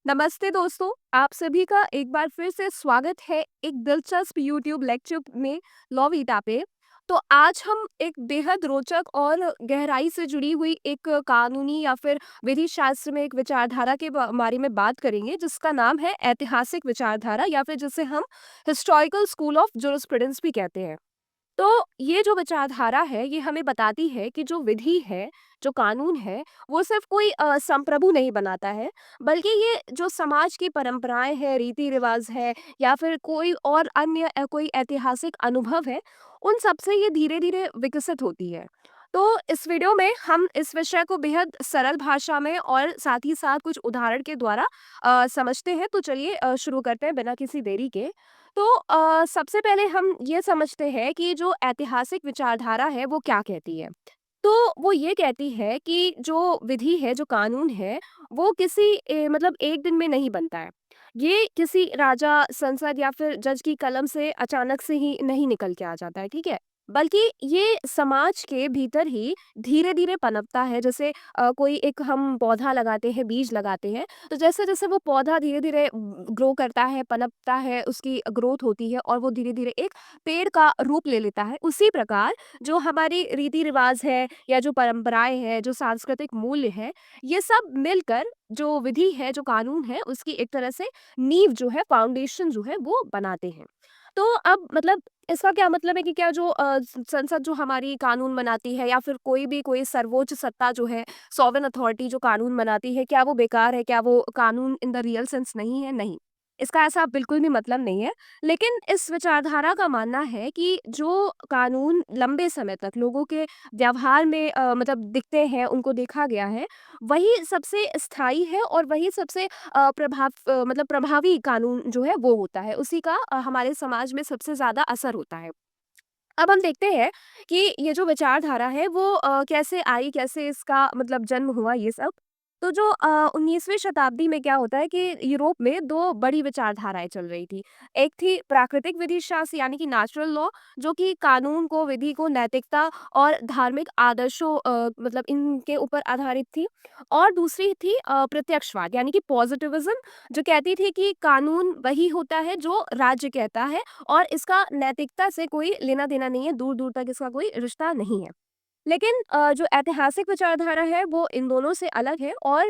नमस्ते दोस्तों, आप सभी का एक बार फिर से स्वागत है एक दिलचस्प यूट्यूब लेक्चर में लॉविटा पे। तो आज हम एक बेहद रोचक और गहराई से जुड़ी हुई एक कानूनी या फिर विधि शास्त्र में एक विचारधारा के बारे में बात करेंगे जिसका नाम है ऐतिहासिक विचारधारा या फिर जिसे हम हिस्टोरिकल स्कूल ऑफ जूरिस्प्रूडेंस भी कहते हैं। तो ये जो विचारधारा है, ये हमें बताती है कि जो विधि है, जो कानून है, वो सिर्फ़ कोई संप्रभु नहीं बनाता है, बल्कि ये जो समाज की परंपराएँ हैं, रीति-रिवाज़ है या फिर कोई और अन्य कोई ऐतिहासिक अनुभव है, उन सब से ये धीरे-धीरे विकसित होती है। तो इस वीडियो में हम इस विषय को बेहद सरल भाषा में और साथ ही साथ कुछ उदाहरण के द्वारा समझते हैं। तो चलिए शुरू करते हैं बिना किसी देरी के। तो सबसे पहले हम ये समझते हैं कि जो ऐतिहासिक विचारधारा है वो क्या कहती है। तो वो ये कहती है कि जो विधि है, जो कानून है, वो किसी मतलब एक दिन में नहीं बनता है। ये किसी राजा, संसद या फिर जज की कलम से अचानक से ही नहीं निकल के आ जाता है, ठीक है? बल्कि ये समाज के भीतर ही धीरे-धीरे पनपता है। जैसे कोई एक हम पौधा लगाते हैं, बीज लगाते हैं, तो जैसे-जैसे वो पौधा धीरे-धीरे ग्रो करता है, पनपता है, उसकी ग्रोथ होती है और वो धीरे-धीरे एक पेड़ का रूप ले लेता है। उसी प्रकार जो हमारी रीति-रिवाज़ है या जो परंपराएँ हैं, जो सांस्कृतिक मूल्य हैं, ये सब मिलकर जो विधि है, जो कानून है, उसकी एक तरह से नींव जो है, फाउंडेशन जो है, वो बनाते हैं। तो अब मतलब इसका क्या मतलब है कि क्या जो संसद जो हमारी कानून बनाती है या फिर कोई सर्वोच्च सत्ता जो है, सॉवरेन अथॉरिटी जो कानून बनाती है, क्या वो बेकार है? क्या वो कानून इन द रियल सेंस नहीं है? नहीं। इसका ऐसा बिल्कुल भी मतलब नहीं है। लेकिन इस विचारधारा का मानना है कि जो कानून लंबे समय तक लोगों के व्यवहार में मतलब दिखते हैं, उनको देखा गया है, वही सबसे स्थायी है और वही सबसे मतलब प्रभावी कानून जो है वो होता है। उसी का हमारे समाज में सबसे ज़्यादा असर होता है। अब हम देखते हैं कि ये जो विचारधारा है वो कैसे आई, कैसे इसका मतलब जन्म हुआ ये सब। तो जो 19वीं शताब्दी में क्या होता है कि यूरोप में 2 बड़ी विचारधाराएँ चल रही थी। एक थी प्राकृतिक विधि शास्त्र यानी कि नेचुरल लॉ जो कि कानून को, विधि को नैतिकता और धार्मिक आदर्शों मतलब इनके ऊपर आधारित थी। और दूसरी थी प्रत्यक्षवाद यानी कि पॉजिटिविज़्म जो कहती थी कि कानून वही होता है जो राज्य कहता है और इसका नैतिकता से कोई लेना-देना नहीं है, दूर-दूर तक इसका कोई रिश्ता नहीं है। लेकिन जो ऐतिहासिक विचारधारा है वो इन दोनों से अलग है और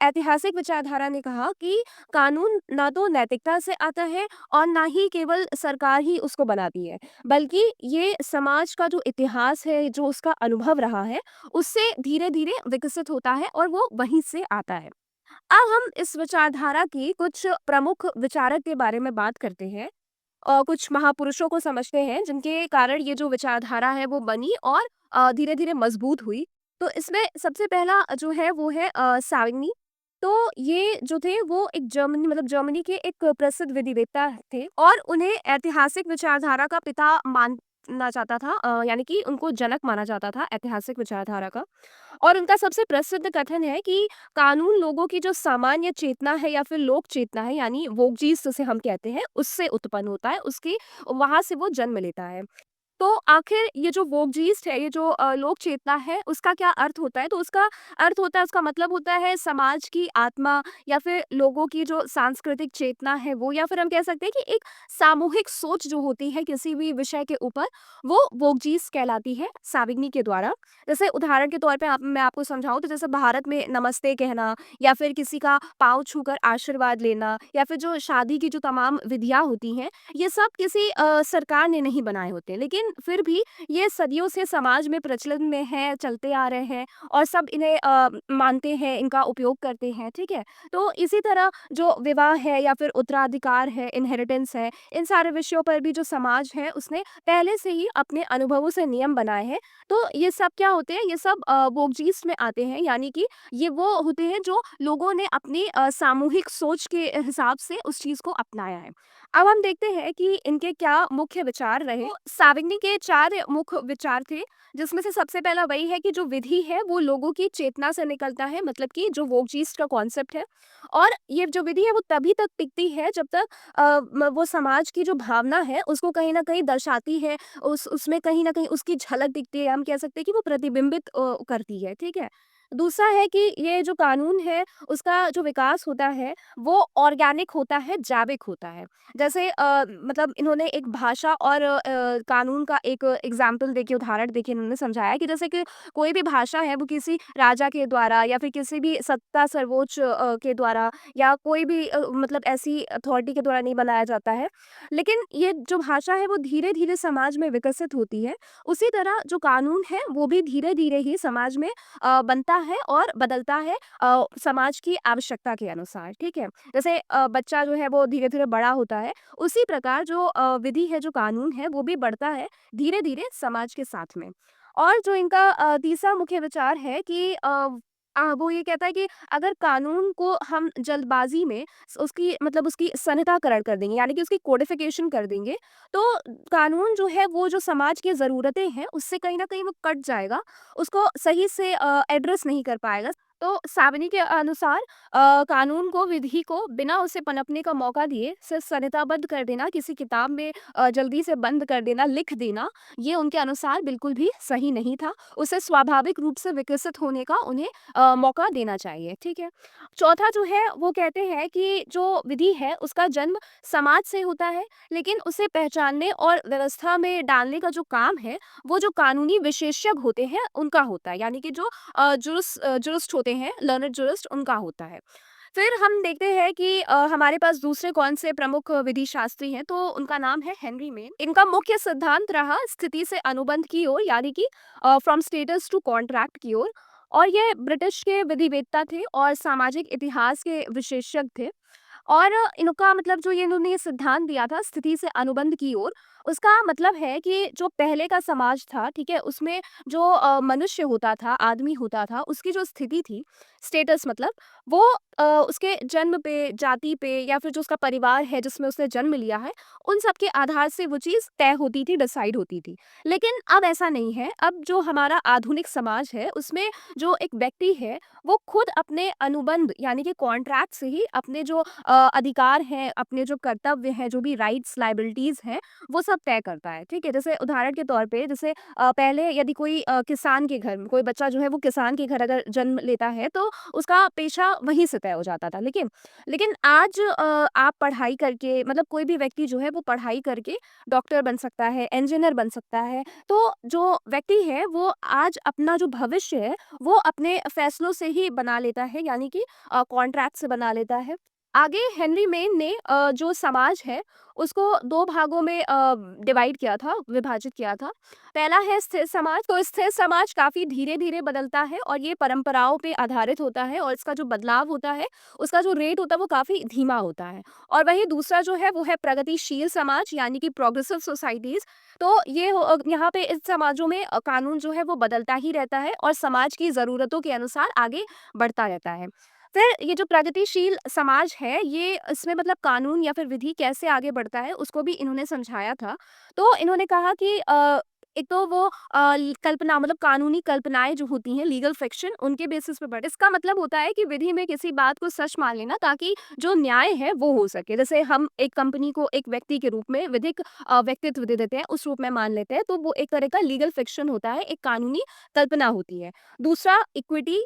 ऐतिहासिक विचारधारा ने कहा कि कानून ना तो नैतिकता से आता है और ना ही केवल सरकार ही उसको बनाती है, बल्कि ये समाज का जो इतिहास है, जो उसका अनुभव रहा है, उससे धीरे-धीरे विकसित होता है और वो वहीं से आता है। अब हम इस विचारधारा की कुछ प्रमुख विचारक के बारे में बात करते हैं। कुछ महापुरुषों को समझते हैं जिनके कारण ये जो विचारधारा है वो बनी और धीरे-धीरे मजबूत हुई। तो इसमें सबसे पहला जो है वो है साविनी। तो ये जो थे वो एक जर्मनी मतलब जर्मनी के एक प्रसिद्ध विधिवेत्ता थे और उन्हें ऐतिहासिक विचारधारा का पिता माना जाता था यानी कि उनको जनक माना जाता था ऐतिहासिक विचारधारा का। और उनका सबसे प्रसिद्ध कथन है कि कानून लोगों की जो सामान्य चेतना है या फिर लोक चेतना है यानी वोकजीज जिसे हम कहते हैं उससे उत्पन्न होता है उसकी वहां से वो जन्म लेता है। तो आखिर ये जो वोकजीस्ट है, ये जो लोक चेतना है, उसका क्या अर्थ होता है? तो उसका अर्थ होता है, उसका मतलब होता है समाज की आत्मा या फिर लोगों की जो सांस्कृतिक चेतना है वो या फिर हम कह सकते हैं कि एक सामूहिक सोच जो होती है किसी भी विषय के ऊपर, वो वोकजीस्ट कहलाती है साविगनी के द्वारा। जैसे उदाहरण के तौर पे मैं आपको समझाऊँ तो जैसे भारत में नमस्ते कहना या फिर किसी का पाँव छूकर आशीर्वाद लेना या फिर जो शादी की जो तमाम विधियाँ होती हैं, ये सब किसी सरकार ने नहीं बनाए होते, लेकिन फिर भी ये सदियों से समाज में प्रचलन में है, चलते आ रहे हैं और सब इन्हें मानते हैं, इनका उपयोग करते हैं, ठीक है? तो इसी तरह जो विवाह है या फिर उत्तराधिकार है, इनहेरिटेंस है, इन सारे विषयों पर भी जो समाज है, उसने पहले से ही अपने अनुभवों से नियम बनाए हैं। तो ये सब क्या होते हैं, ये सब वोकजीस्ट में आते हैं, यानी कि ये वो होते हैं जो लोगों ने अपनी सामूहिक सोच के हिसाब से उस चीज़ को अपनाया है। अब हम देखते हैं कि इनके क्या मुख्य विचार रहे। तो साविगनी के 4 मुख्य विचार थे, जिसमें से सबसे पहला वही है कि जो विधि है वो लोगों की चेतना से निकलता है, मतलब कि जो वोकजीस्ट का कॉन्सेप्ट है और ये जो विधि है वो तभी तक टिकती है जब तक वो समाज की जो भावना है उसको कहीं न कहीं दर्शाती है, उसमें कहीं न कहीं उसकी झलक दिखती है, हम कह सकते हैं कि वो प्रतिबिंबित करती है, ठीक है? दूसरा है कि ये जो कानून है, उसका जो विकास होता है, वो ऑर्गेनिक होता है, जैविक होता है। जैसे मतलब इन्होंने एक भाषा और कानून का एक एग्ज़ाम्पल देके, उदाहरण देके इन्होंने समझाया कि जैसे कि कोई भी भाषा है, वो किसी राजा के द्वारा या फिर किसी भी सत्ता सर्वोच्च के द्वारा या कोई भी मतलब ऐसी अथॉरिटी के द्वारा नहीं बनाया जाता है। लेकिन ये जो भाषा है, वो धीरे-धीरे समाज में विकसित होती है। उसी तरह जो कानून है, वो भी धीरे-धीरे ही समाज में बनता है और बदलता है समाज की आवश्यकता के अनुसार, ठीक है? जैसे बच्चा जो है वो धीरे-धीरे बड़ा होता है, उसी प्रकार जो विधि है, जो कानून है, वो भी बढ़ता है धीरे-धीरे समाज के साथ में। और जो इनका तीसरा मुख्य विचार है कि वो ये कहता है कि अगर कानून को हम जल्दबाज़ी में उसकी मतलब उसकी संहिताकरण कर देंगे, यानी कि उसकी कोडिफ़िकेशन कर देंगे, तो कानून जो है वो जो समाज की ज़रूरतें हैं, उससे कहीं न कहीं वो कट जाएगा, उसको सही से एड्रेस नहीं कर पाएगा। तो सावनी के अनुसार कानून को, विधि को बिना उसे पनपने का मौका दिए सिर्फ़ संहिताबद्ध कर देना, किसी किताब में जल्दी से बंद कर देना, लिख देना, ये उनके अनुसार बिल्कुल भी सही नहीं था। उसे स्वाभाविक रूप से विकसित होने का उन्हें मौका देना चाहिए, ठीक है? चौथा जो है वो कहते हैं कि जो विधि है उसका जन्म समाज से होता है, लेकिन उसे पहचानने और व्यवस्था में डालने का जो काम है, वो जो कानूनी विशेषज्ञ होते हैं उनका होता है। यानी कि जो जुरिस्ट होते हैं, लर्नेड जुरिस्ट उनका होता है। फिर हम देखते हैं कि हमारे पास दूसरे कौन से प्रमुख विधि शास्त्री हैं, तो उनका नाम है हेनरी मेन। इनका मुख्य सिद्धांत रहा स्थिति से अनुबंध की ओर, यानी कि फ्रॉम स्टेटस टू कॉन्ट्रैक्ट की ओर। और ये ब्रिटिश के विधिवेत्ता थे और सामाजिक इतिहास के विशेषज्ञ थे। और इनका मतलब जो ये इन्होंने ये सिद्धांत दिया था स्थिति से अनुबंध की ओर, उसका मतलब है कि जो पहले का समाज था, ठीक है? उसमें जो मनुष्य होता था, आदमी होता था, उसकी जो स्थिति थी, स्टेटस मतलब वो उसके जन्म पे, जाति पे या फिर जो उसका परिवार है जिसमें उसने जन्म लिया है, उन सब के आधार से वो चीज़ तय होती थी, डिसाइड होती थी। लेकिन अब ऐसा नहीं है, अब जो हमारा आधुनिक समाज है, उसमें जो एक व्यक्ति है, वो खुद अपने अनुबंध यानी कि कॉन्ट्रैक्ट से ही अपने जो अधिकार हैं, अपने जो कर्तव्य हैं, जो भी राइट्स, लायबिलिटीज़ हैं, वो सब तय करता है, ठीक है? जैसे उदाहरण के तौर पे जैसे पहले यदि कोई किसान के घर में कोई बच्चा जो है वो किसान के घर अगर जन्म लेता है, तो उसका पेशा वहीं से तय हो जाता था। लेकिन आज आप पढ़ाई करके मतलब कोई भी व्यक्ति जो है वो पढ़ाई करके डॉक्टर बन सकता है, इंजीनियर बन सकता है। तो जो व्यक्ति है वो आज अपना जो भविष्य है, वो अपने फैसलों से ही बना लेता है, यानी कि कॉन्ट्रैक्ट से बना लेता है। आगे हेनरी मेन ने जो समाज है उसको 2 भागों में डिवाइड किया था, विभाजित किया था। पहला है स्थिर समाज, तो स्थिर समाज काफ़ी धीरे-धीरे बदलता है और ये परंपराओं पे आधारित होता है और इसका जो बदलाव होता है, उसका जो रेट होता है वो काफ़ी धीमा होता है। और वहीं दूसरा जो है वो है प्रगतिशील समाज, यानी कि प्रोग्रेसिव सोसाइटीज़। तो ये यहाँ पे इस समाजों में कानून जो है वो बदलता ही रहता है और समाज की ज़रूरतों के अनुसार आगे बढ़ता रहता है। फिर ये जो प्रगतिशील समाज है, ये इसमें मतलब कानून या फिर विधि कैसे आगे बढ़ता है, उसको भी इन्होंने समझाया था। तो इन्होंने कहा कि एक तो वो कल्पना मतलब कानूनी कल्पनाएँ जो होती हैं, लीगल फिक्शन, उनके बेसिस पे बढ़े। इसका मतलब होता है कि विधि में किसी बात को सच मान लेना ताकि जो न्याय है, वो हो सके। जैसे हम एक कंपनी को एक व्यक्ति के रूप में विधिक व्यक्तित्व दे देते हैं, उस रूप में मान लेते हैं, तो वो एक तरह का लीगल फिक्शन होता है, एक कानूनी कल्पना होती है। दूसरा इक्विटी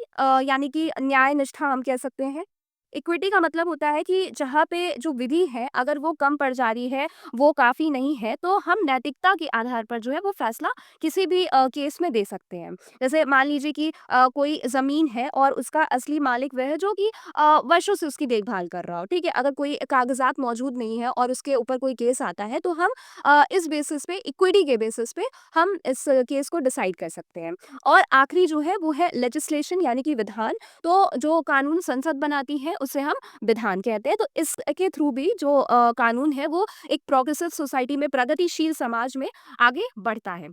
यानी कि न्याय निष्ठा हम कह सकते हैं। इक्विटी का मतलब होता है कि जहाँ पे जो विधि है, अगर वो कम पड़ जा रही है, वो काफ़ी नहीं है, तो हम नैतिकता के आधार पर जो है वो फैसला किसी भी केस में दे सकते हैं। जैसे मान लीजिए कि कोई ज़मीन है और उसका असली मालिक वह है जो कि वर्षों से उसकी देखभाल कर रहा हो, ठीक है? अगर कोई कागज़ात मौजूद नहीं है और उसके ऊपर कोई केस आता है, तो हम इस बेसिस पे, इक्विटी के बेसिस पे हम इस केस को डिसाइड कर सकते हैं। और आखिरी जो है वो है लेजिस्लेशन यानी कि विधान। तो जो कानून संसद बनाती है उसे हम विधान कहते हैं। तो इसके थ्रू भी जो कानून है वो एक प्रोग्रेसिव सोसाइटी में, प्रगतिशील समाज में आगे बढ़ता है।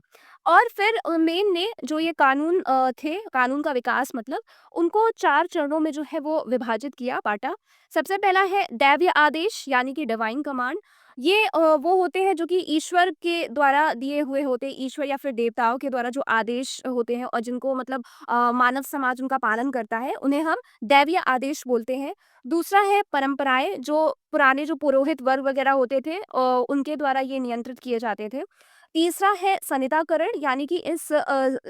और फिर मेन ने जो ये कानून थे, कानून का विकास मतलब उनको 4 चरणों में जो है वो विभाजित किया, बाँटा। सबसे पहला है दैवीय आदेश यानी कि डिवाइन कमांड। ये वो होते हैं जो कि ईश्वर के द्वारा दिए हुए होते हैं, ईश्वर या फिर देवताओं के द्वारा जो आदेश होते हैं और जिनको मतलब मानव समाज उनका पालन करता है, उन्हें हम दैवीय आदेश बोलते हैं। दूसरा है परंपराएँ, जो पुराने जो पुरोहित वर्ग वगैरह होते थे उनके द्वारा ये नियंत्रित किए जाते थे। तीसरा है संहिताकरण, यानी कि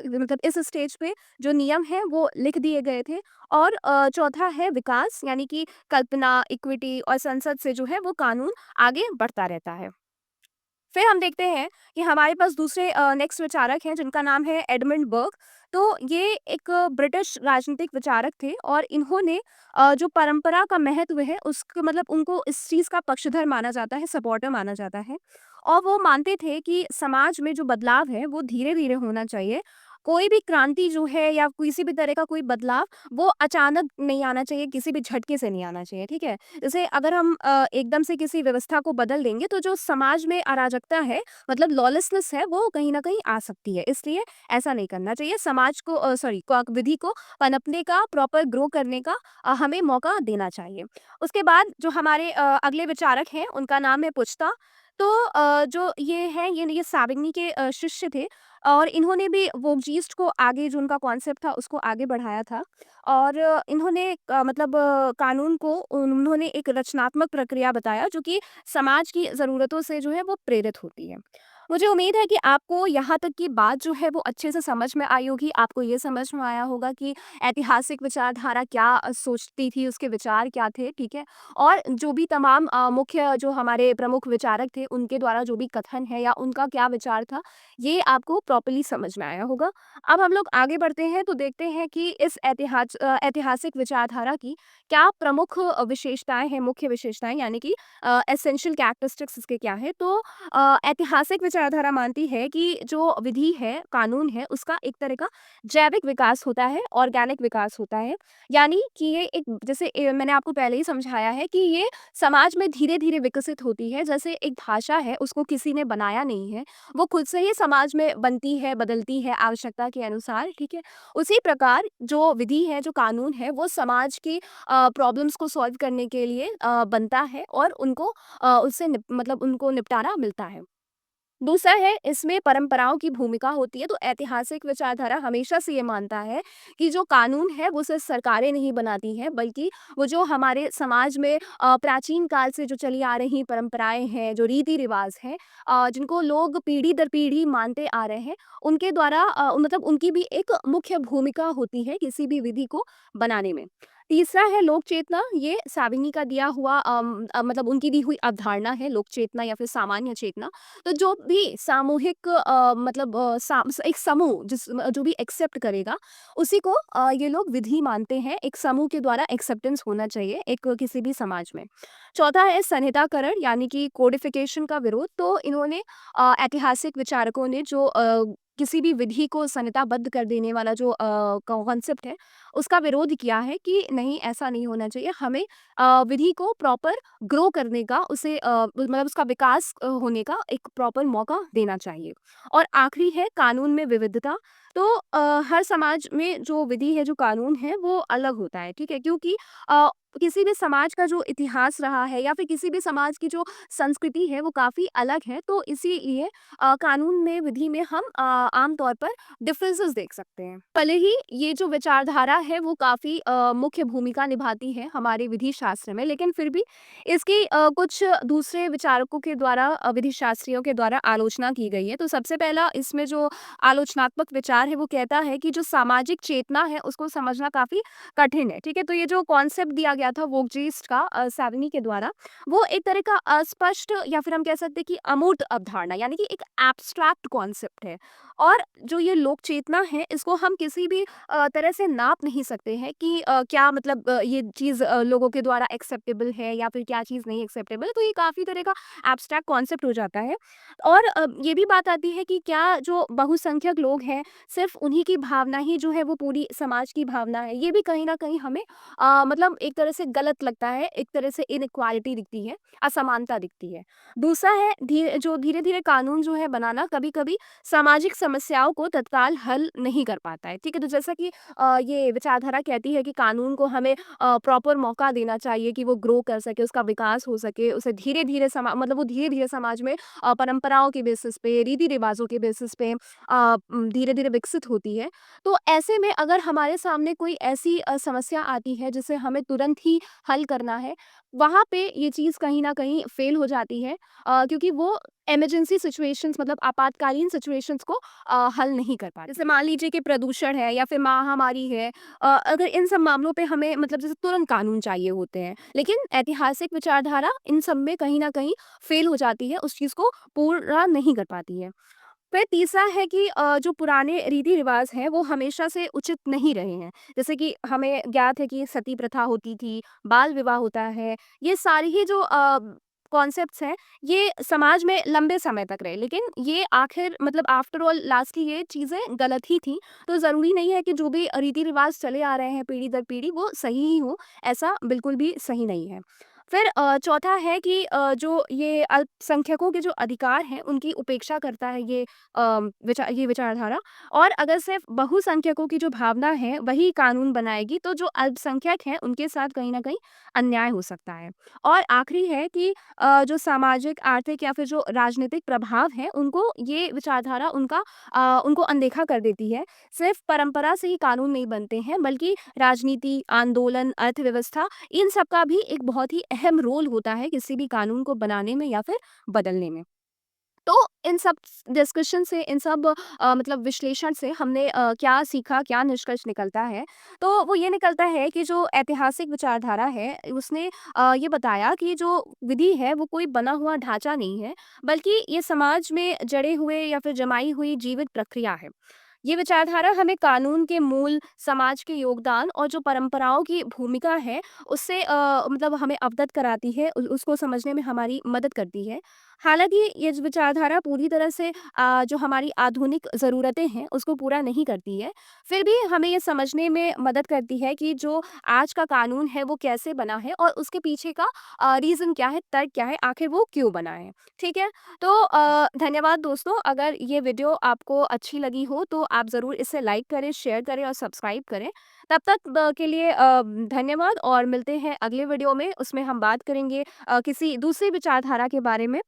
मतलब इस स्टेज पे जो नियम हैं वो लिख दिए गए थे। और चौथा है विकास, यानी कि कल्पना, इक्विटी और संसद से जो है वो कानून आगे बढ़ता रहता है। फिर हम देखते हैं कि हमारे पास दूसरे नेक्स्ट विचारक हैं जिनका नाम है एडमंड बर्ग। तो ये एक ब्रिटिश राजनीतिक विचारक थे और इन्होंने जो परंपरा का महत्व है उसको मतलब उनको इस चीज़ का पक्षधर माना जाता है, सपोर्टर माना जाता है। और वो मानते थे कि समाज में जो बदलाव है वो धीरे-धीरे होना चाहिए। कोई भी क्रांति जो है या किसी भी तरह का कोई बदलाव वो अचानक नहीं आना चाहिए, किसी भी झटके से नहीं आना चाहिए, ठीक है? जैसे अगर हम एकदम से किसी व्यवस्था को बदल देंगे तो जो समाज में अराजकता है मतलब लॉलेसनेस है वो कहीं न कहीं आ सकती है। इसलिए ऐसा नहीं करना चाहिए। समाज को सॉरी क विधि को पनपने का, प्रॉपर ग्रो करने का हमें मौका देना चाहिए। उसके बाद जो हमारे अगले विचारक हैं उनका नाम है पुच्ता। तो जो ये हैं ये साविनी के शिष्य थे और इन्होंने भी वोकजिस्ट को आगे जो उनका कॉन्सेप्ट था उसको आगे बढ़ाया था। और इन्होंने मतलब कानून को उन्होंने एक रचनात्मक प्रक्रिया बताया जो कि समाज की ज़रूरतों से जो है वो प्रेरित होती है। मुझे उम्मीद है कि आपको यहाँ तक की बात जो है वो अच्छे से समझ में आई होगी। आपको ये समझ में आया होगा कि ऐतिहासिक विचारधारा क्या सोचती थी, उसके विचार क्या थे, ठीक है? और जो भी तमाम मुख्य जो हमारे प्रमुख विचारक थे, उनके द्वारा जो भी कथन है या उनका क्या विचार था, ये आपको प्रॉपर्ली समझ में आया होगा। अब हम लोग आगे बढ़ते हैं तो देखते हैं कि इस ऐतिहासिक विचारधारा की क्या प्रमुख विशेषताएँ हैं, मुख्य विशेषताएँ यानी कि एसेंशियल कैरेक्टरिस्टिक्स इसके क्या हैं। तो ऐतिहासिक विचारधारा मानती है कि जो विधि है, कानून है, उसका एक तरह का जैविक विकास होता है, ऑर्गेनिक विकास होता है। यानी कि ये एक जैसे मैंने आपको पहले ही समझाया है कि ये समाज में धीरे-धीरे विकसित होती है। जैसे एक भाषा है, उसको किसी ने बनाया नहीं है, वो खुद से ही समाज में बनती है, बदलती है आवश्यकता के अनुसार, ठीक है? उसी प्रकार जो विधि है, जो कानून है, वो समाज की प्रॉब्लम्स को सॉल्व करने के लिए बनता है और उनको उससे मतलब उनको निपटारा मिलता है। दूसरा है इसमें परंपराओं की भूमिका होती है। तो ऐतिहासिक विचारधारा हमेशा से ये मानता है कि जो कानून है वो सिर्फ सरकारें नहीं बनाती हैं बल्कि वो जो हमारे समाज में प्राचीन काल से जो चली आ रही परंपराएं हैं, जो रीति रिवाज हैं, जिनको लोग पीढ़ी दर पीढ़ी मानते आ रहे हैं, उनके द्वारा मतलब उनकी भी एक मुख्य भूमिका होती है किसी भी विधि को बनाने में। तीसरा है लोक चेतना। ये साविनी का दिया हुआ मतलब उनकी दी हुई अवधारणा है लोक चेतना या फिर सामान्य चेतना। तो जो भी सामूहिक मतलब एक समूह जो भी एक्सेप्ट करेगा उसी को ये लोग विधि मानते हैं। एक समूह के द्वारा एक्सेप्टेंस होना चाहिए एक किसी भी समाज में। चौथा है संहिताकरण यानी कि कोडिफिकेशन का विरोध। तो इन्होंने ऐतिहासिक विचारकों ने जो किसी भी विधि को संहिताबद्ध कर देने वाला जो कॉन्सेप्ट है उसका विरोध किया है कि नहीं, ऐसा नहीं होना चाहिए। हमें विधि को प्रॉपर ग्रो करने का, उसे मतलब उसका विकास होने का एक प्रॉपर मौका देना चाहिए। और आखिरी है कानून में विविधता। तो हर समाज में जो विधि है, जो कानून है वो अलग होता है, ठीक है? क्योंकि अ, किसी भी समाज का जो इतिहास रहा है या फिर किसी भी समाज की जो संस्कृति है वो काफ़ी अलग है। तो इसीलिए कानून में, विधि में हम आम तौर पर डिफरेंसेस देख सकते हैं। भले ही ये जो विचारधारा है वो काफ़ी मुख्य भूमिका निभाती है हमारे विधि शास्त्र में, लेकिन फिर भी इसकी कुछ दूसरे विचारकों के द्वारा विधि शास्त्रियों के द्वारा आलोचना की गई है। तो सबसे पहला इसमें जो आलोचनात्मक विचार है वो कहता है कि जो सामाजिक चेतना है उसको समझना काफ़ी कठिन है, ठीक है? तो ये जो कॉन्सेप्ट दिया गया था वोकजिस्ट का सावनी के द्वारा, वो एक तरह का अस्पष्ट या फिर हम कह सकते हैं कि अमूर्त अवधारणा यानी कि एक एब्स्ट्रैक्ट कॉन्सेप्ट है। और जो ये लोक चेतना है इसको हम किसी भी तरह से नाप नहीं सकते हैं कि क्या मतलब ये चीज़ लोगों के द्वारा एक्सेप्टेबल है या फिर क्या चीज़ नहीं एक्सेप्टेबल है। तो ये काफ़ी तरह का एब्स्ट्रैक्ट कॉन्सेप्ट हो जाता है। और ये भी बात आती है कि क्या जो बहुसंख्यक लोग हैं सिर्फ उन्हीं की भावना ही जो है वो पूरी समाज की भावना है। ये भी कहीं न कहीं हमें मतलब एक तरह से गलत लगता है, एक तरह से इनइक्वालिटी दिखती है, असमानता दिखती है। दूसरा है जो धीरे-धीरे कानून जो है बनाना कभी-कभी सामाजिक समस्याओं को तत्काल हल नहीं कर पाता है, ठीक है? तो जैसा कि ये विचारधारा कहती है कि कानून को हमें प्रॉपर मौका देना चाहिए कि वो ग्रो कर सके, उसका विकास हो सके, उसे धीरे-धीरे मतलब वो धीरे-धीरे समाज में परंपराओं के बेसिस पे, रीति-रिवाज़ों के बेसिस पे धीरे-धीरे विकसित होती है। तो ऐसे में अगर हमारे सामने कोई ऐसी समस्या आती है जिसे हमें तुरंत ही हल करना है, वहाँ पे ये चीज़ कहीं न कहीं फ़ेल हो जाती है, क्योंकि वो इमरजेंसी सिचुएशंस मतलब आपातकालीन सिचुएशंस को हल नहीं कर पाती। जैसे मान लीजिए कि प्रदूषण है या फिर महामारी है, अगर इन सब मामलों पे हमें मतलब जैसे तुरंत कानून चाहिए होते हैं, लेकिन ऐतिहासिक विचारधारा इन सब में कहीं न कहीं फ़ेल हो जाती है, उस चीज़ को पूरा नहीं कर पाती है। फिर तीसरा है कि जो पुराने रीति-रिवाज़ हैं, वो हमेशा से उचित नहीं रहे हैं। जैसे कि हमें ज्ञात है कि सती प्रथा होती थी, बाल विवाह होता है, ये सारी ही जो कॉन्सेप्ट्स हैं, ये समाज में लंबे समय तक रहे। लेकिन ये आखिर मतलब आफ्टर ऑल लास्टली ये चीज़ें गलत ही थीं। तो ज़रूरी नहीं है कि जो भी रीति-रिवाज़ चले आ रहे हैं पीढ़ी दर पीढ़ी, वो सही ही हों, ऐसा बिल्कुल भी सही नहीं है। फिर चौथा है कि जो ये अल्पसंख्यकों के जो अधिकार हैं, उनकी उपेक्षा करता है ये विचारधारा, और अगर सिर्फ़ बहुसंख्यकों की जो भावना है, वही कानून बनाएगी, तो जो अल्पसंख्यक हैं, उनके साथ कहीं न कहीं अन्याय हो सकता है। और आखिरी है कि जो सामाजिक, आर्थिक या फिर जो राजनीतिक प्रभाव हैं, उनको ये विचारधारा उनको अनदेखा कर देती है। सिर्फ़ परंपरा से ही कानून नहीं बनते हैं, बल्कि राजनीति, आंदोलन, अर्थव्यवस्था, इन सब का भी एक बहुत ही अहम रोल होता है किसी भी कानून को बनाने में या फिर बदलने में। तो इन सब डिस्कशन से, इन सब मतलब विश्लेषण से हमने क्या सीखा, क्या निष्कर्ष निकलता है? तो वो ये निकलता है कि जो ऐतिहासिक विचारधारा है, उसने ये बताया कि जो विधि है, वो कोई बना हुआ ढाँचा नहीं है, बल्कि ये समाज में जड़े हुए या फिर जमाई हुई जीवित प्रक्रिया है। ये विचारधारा हमें कानून के मूल, समाज के योगदान और जो परंपराओं की भूमिका है, उससे मतलब हमें अवगत कराती है, उसको समझने में हमारी मदद करती है। हालाँकि ये जो विचारधारा पूरी तरह से जो हमारी आधुनिक ज़रूरतें हैं, उसको पूरा नहीं करती है। फिर भी हमें ये समझने में मदद करती है कि जो आज का कानून है, वो कैसे बना है और उसके पीछे का रीज़न क्या है, तर्क क्या है, आखिर वो क्यों बना है। ठीक है? तो धन्यवाद दोस्तों, अगर ये वीडियो आपको अच्छी लगी हो तो आप ज़रूर इसे लाइक करें, शेयर करें और सब्सक्राइब करें। तब तक के लिए धन्यवाद, और मिलते हैं अगले वीडियो में, उसमें हम बात करेंगे किसी दूसरी विचारधारा के बारे में।